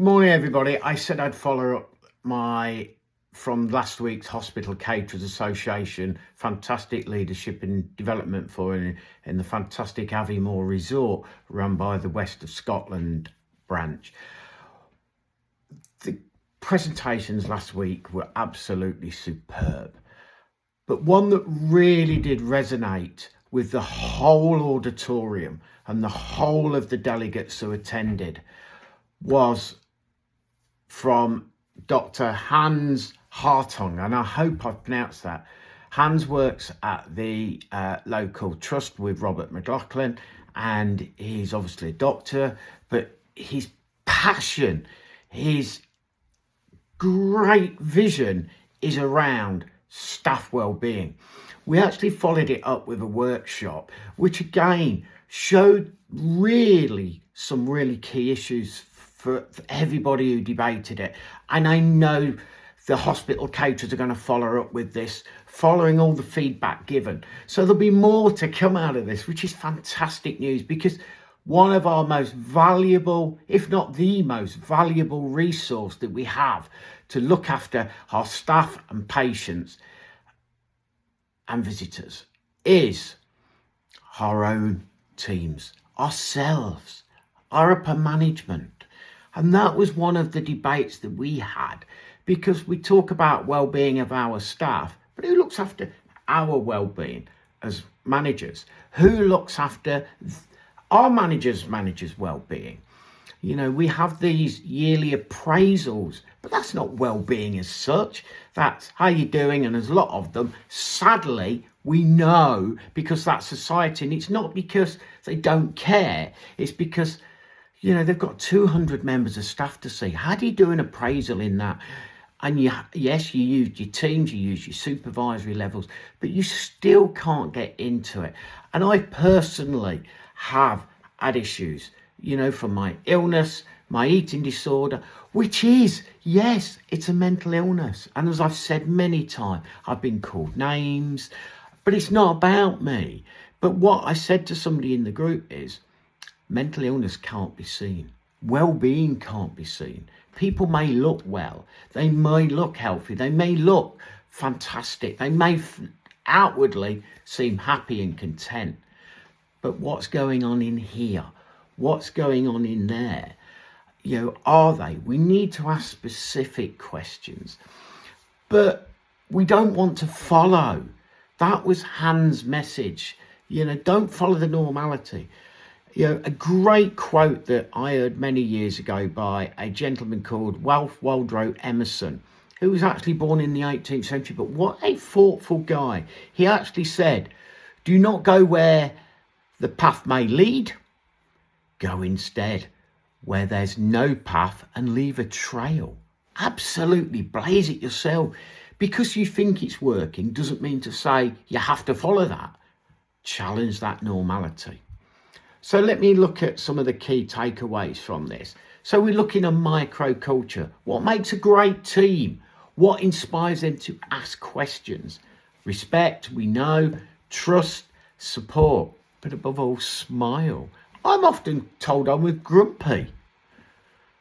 Good morning, everybody. I said I'd follow up from last week's Hospital Caterers Association fantastic leadership and development forum in the fantastic Aviemore Resort run by the West of Scotland branch. The presentations last week were absolutely superb, but one that really did resonate with the whole auditorium and the whole of the delegates who attended was from Dr. Hans Hartung, and I hope I've pronounced that. Hans works at the local trust with Robert McLaughlin, and he's obviously a doctor, but his passion, his great vision is around staff well-being. We actually followed it up with a workshop, which again showed some really key issues for everybody who debated it. And I know the hospital caterers are going to follow up with this, following all the feedback given. So there'll be more to come out of this, which is fantastic news, because one of our most valuable, if not the most valuable resource that we have to look after our staff and patients and visitors is our own teams, ourselves, our upper management. And that was one of the debates that we had, because we talk about well-being of our staff, but who looks after our well-being as managers? Who looks after our managers' well-being? You know, we have these yearly appraisals, but that's not well-being as such. That's how you're doing, and there's a lot of them. Sadly, we know, because that's society, and it's not because they don't care, it's because they've got 200 members of staff to see. How do you do an appraisal in that? And yes, you use your teams, you use your supervisory levels, but you still can't get into it. And I personally have had issues, from my illness, my eating disorder, which is, yes, it's a mental illness. And as I've said many times, I've been called names, but it's not about me. But what I said to somebody in the group is, mental illness can't be seen. Well-being can't be seen. People may look well. They may look healthy. They may look fantastic. They may outwardly seem happy and content. But what's going on in here? What's going on in there? Are they? We need to ask specific questions. But we don't want to follow. That was Hans' message. Don't follow the normality. A great quote that I heard many years ago by a gentleman called Ralph Waldo Emerson, who was actually born in the 18th century, but what a thoughtful guy. He actually said, do not go where the path may lead, go instead where there's no path and leave a trail. Absolutely, blaze it yourself. Because you think it's working doesn't mean to say you have to follow that. Challenge that normality. So let me look at some of the key takeaways from this. So we're looking at microculture. What makes a great team? What inspires them to ask questions? Respect, we know, trust, support, but above all, smile. I'm often told I'm with grumpy.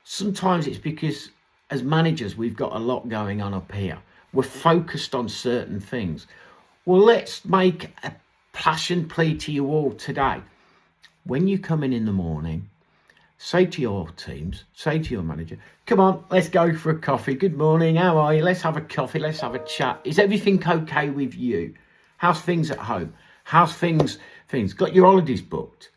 Sometimes it's because as managers, we've got a lot going on up here. We're focused on certain things. Well, let's make a passion plea to you all today. When you come in the morning, say to your teams, say to your manager, come on, let's go for a coffee. Good morning, how are you? Let's have a coffee, let's have a chat. Is everything okay with you? How's things at home? How's things? Got your holidays booked?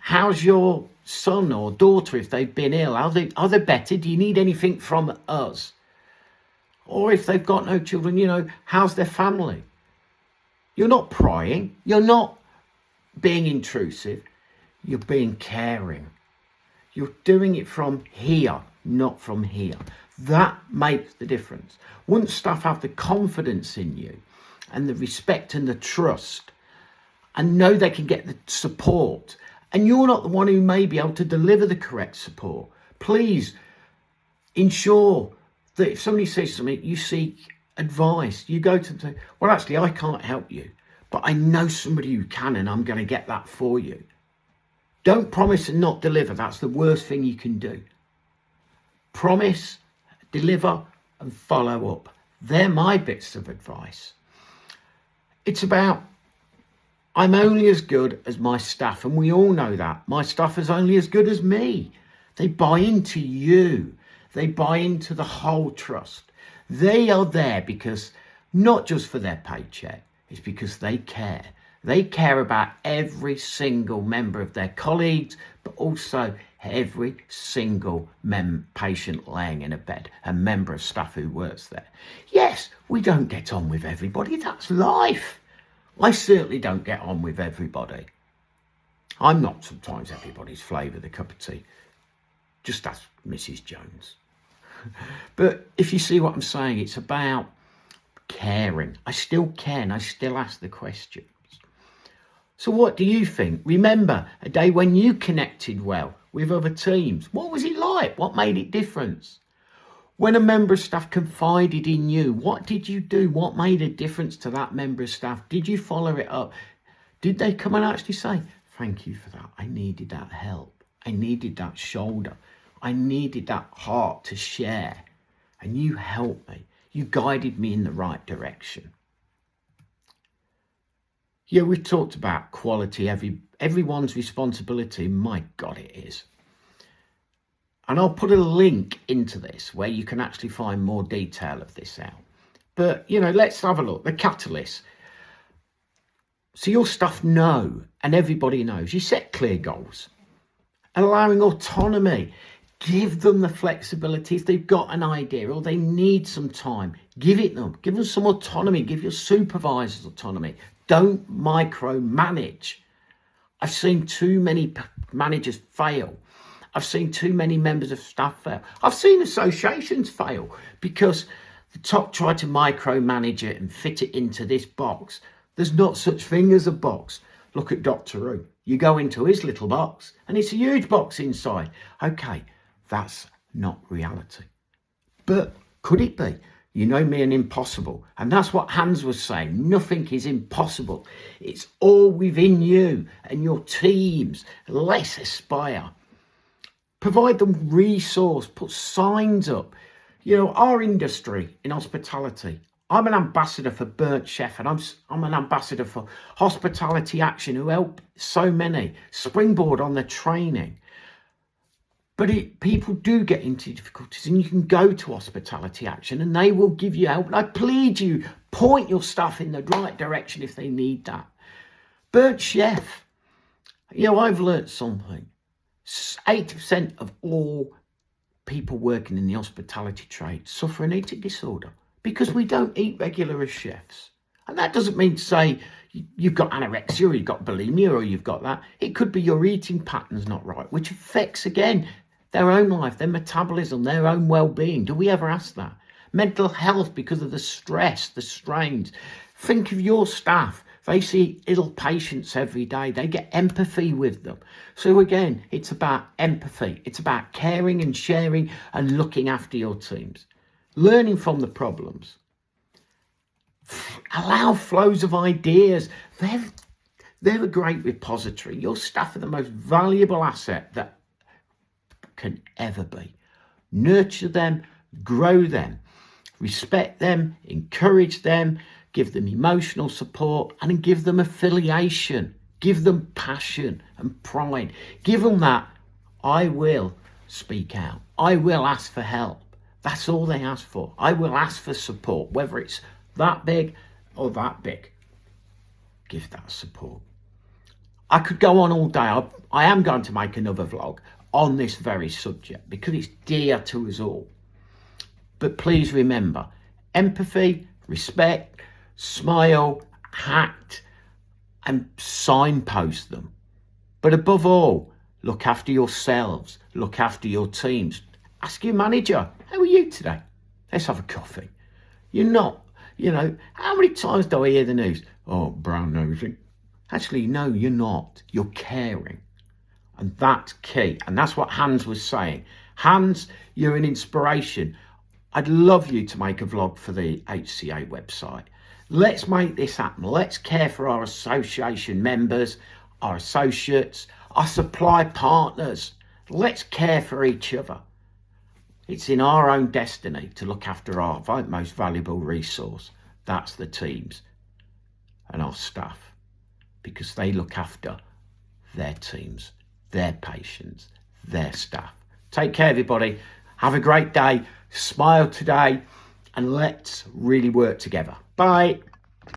How's your son or daughter if they've been ill? Are they better? Do you need anything from us? Or if they've got no children, how's their family? You're not prying. You're not being intrusive. You're being caring. You're doing it from here, not from here. That makes the difference. Once staff have the confidence in you and the respect and the trust and know they can get the support, and you're not the one who may be able to deliver the correct support, please ensure that if somebody says something, you seek advice. You go to them and say, well, actually, I can't help you, but I know somebody who can, and I'm going to get that for you. Don't promise and not deliver. That's the worst thing you can do. Promise, deliver, and follow up. They're my bits of advice. It's about, I'm only as good as my staff, and we all know that. My staff is only as good as me. They buy into you. They buy into the whole trust. They are there because, not just for their paycheck, it's because they care. They care about every single member of their colleagues, but also every single patient laying in a bed, a member of staff who works there. Yes, we don't get on with everybody. That's life. I certainly don't get on with everybody. I'm not sometimes everybody's flavour of the cup of tea. Just ask Mrs. Jones. But if you see what I'm saying, it's about caring. I still care and I still ask the questions. So what do you think? Remember a day when you connected well with other teams. What was it like? What made it different? When a member of staff confided in you, what did you do? What made a difference to that member of staff? Did you follow it up? Did they come and actually say, thank you for that. I needed that help. I needed that shoulder. I needed that heart to share. And you helped me. You guided me in the right direction. Yeah, we've talked about quality, everyone's responsibility. My God, it is. And I'll put a link into this where you can actually find more detail of this out. But, let's have a look. The catalyst. So your staff know, and everybody knows, you set clear goals. Allowing autonomy. Give them the flexibility. If they've got an idea or they need some time, give it them. Give them some autonomy. Give your supervisors autonomy. Don't micromanage. I've seen too many managers fail. I've seen too many members of staff fail. I've seen associations fail because the top try to micromanage it and fit it into this box. There's not such thing as a box. Look at Dr. Who. You go into his little box and it's a huge box inside. Okay, that's not reality. But could it be? You know me and impossible. And that's what Hans was saying. Nothing is impossible. It's all within you and your teams. Let's aspire. Provide them resource. Put signs up. Our industry in hospitality. I'm an ambassador for Burnt Chef and I'm an ambassador for Hospitality Action who help so many springboard on their training. But people do get into difficulties and you can go to Hospitality Action and they will give you help. And I plead you, point your staff in the right direction if they need that. Burnt Chef, I've learnt something. 80% of all people working in the hospitality trade suffer an eating disorder because we don't eat regular as chefs. And that doesn't mean to say you've got anorexia or you've got bulimia or you've got that. It could be your eating pattern's not right, which affects, again, their own life, their metabolism, their own well-being. Do we ever ask that? Mental health because of the stress, the strains. Think of your staff. They see ill patients every day. They get empathy with them. So again, it's about empathy. It's about caring and sharing and looking after your teams. Learning from the problems. Allow flows of ideas. They're a great repository. Your staff are the most valuable asset that can ever be. Nurture them, grow them, respect them, encourage them, give them emotional support and give them affiliation, give them passion and pride. Give them that, I will speak out. I will ask for help. That's all they ask for. I will ask for support, whether it's that big or that big. Give that support. I could go on all day. I am going to make another vlog on this very subject because it's dear to us all. But please remember, empathy, respect, smile, act, and signpost them. But above all, look after yourselves, look after your teams. Ask your manager, how are you today? Let's have a coffee. You're not, how many times do I hear the news? Oh, brown nosing. Actually, no, you're not. You're caring. And that's key. And that's what Hans was saying. Hans, you're an inspiration. I'd love you to make a vlog for the HCA website. Let's make this happen. Let's care for our association members, our associates, our supply partners. Let's care for each other. It's in our own destiny to look after our most valuable resource. That's the teams and our staff, because they look after their teams, their patients, their staff. Take care, everybody. Have a great day. Smile today, and let's really work together. Bye.